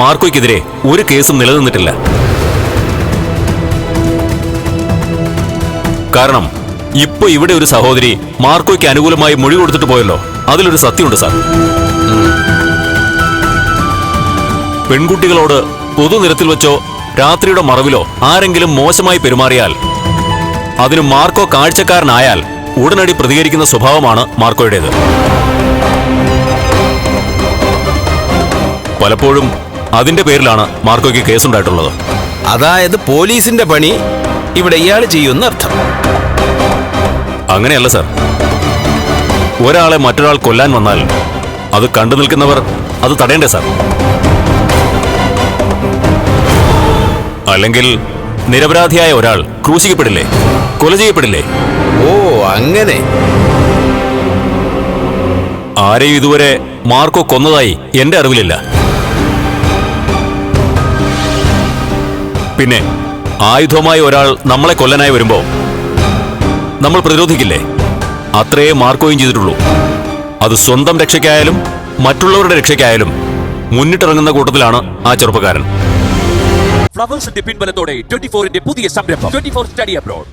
മാർക്കോയ്ക്കെതിരെ ഒരു കേസും നിലനിന്നിട്ടില്ല. കാരണം ഇപ്പൊ ഇവിടെ ഒരു സഹോദരി മാർക്കോയ്ക്ക് അനുകൂലമായി മൊഴി കൊടുത്തിട്ട് പോയല്ലോ, അതിലൊരു സത്യമുണ്ട് സാർ. പെൺകുട്ടികളോട് പൊതുനിരത്തിൽ വെച്ചോ രാത്രിയുടെ മറവിലോ ആരെങ്കിലും മോശമായി പെരുമാറിയാൽ അതിന് മാർക്കോ കാഴ്ചക്കാരനായാൽ ഉടനടി പ്രതികരിക്കുന്ന സ്വഭാവമാണ് മാർക്കോയുടേത്. പലപ്പോഴും അതിന്റെ പേരിലാണ് മാർക്കോയ്ക്ക് കേസുണ്ടായിട്ടുള്ളത്. അതായത് പോലീസിന്റെ പണി ഇവിടെ ഇയാൾ ചെയ്യുന്ന അർത്ഥം. അങ്ങനെയല്ല സാർ. ഒരാളെ മറ്റൊരാൾ കൊല്ലാൻ വന്നാൽ അത് കണ്ടു നിൽക്കുന്നവർ അത് തടയണ്ടേ സാർ? അല്ലെങ്കിൽ നിരപരാധിയായ ഒരാൾ ക്രൂശിക്കപ്പെടില്ലേ, കൊല ചെയ്യപ്പെടില്ലേ? ഓ അങ്ങനെ. ആരെയും ഇതുവരെ മാർക്കോ കൊന്നതായി എന്റെ അറിവിലില്ല. പിന്നെ ആയുധവുമായി ഒരാൾ നമ്മളെ കൊല്ലാനായി വരുമ്പോ നമ്മൾ പ്രതിരോധിക്കില്ലേ? അത്രയേ മാർക്കോയും ചെയ്തിട്ടുള്ളൂ. അത് സ്വന്തം രക്ഷയ്ക്കായാലും മറ്റുള്ളവരുടെ രക്ഷയ്ക്കായാലും മുന്നിട്ടിറങ്ങുന്ന കൂട്ടത്തിലാണ് ആ ചെറുപ്പക്കാരൻ. ഫ്ലവേഴ്സിന്റെ പിൻബലത്തോടെ 24ന്റെ പുതിയ സംരംഭം 24 സ്റ്റഡി അബ്രോഡ്.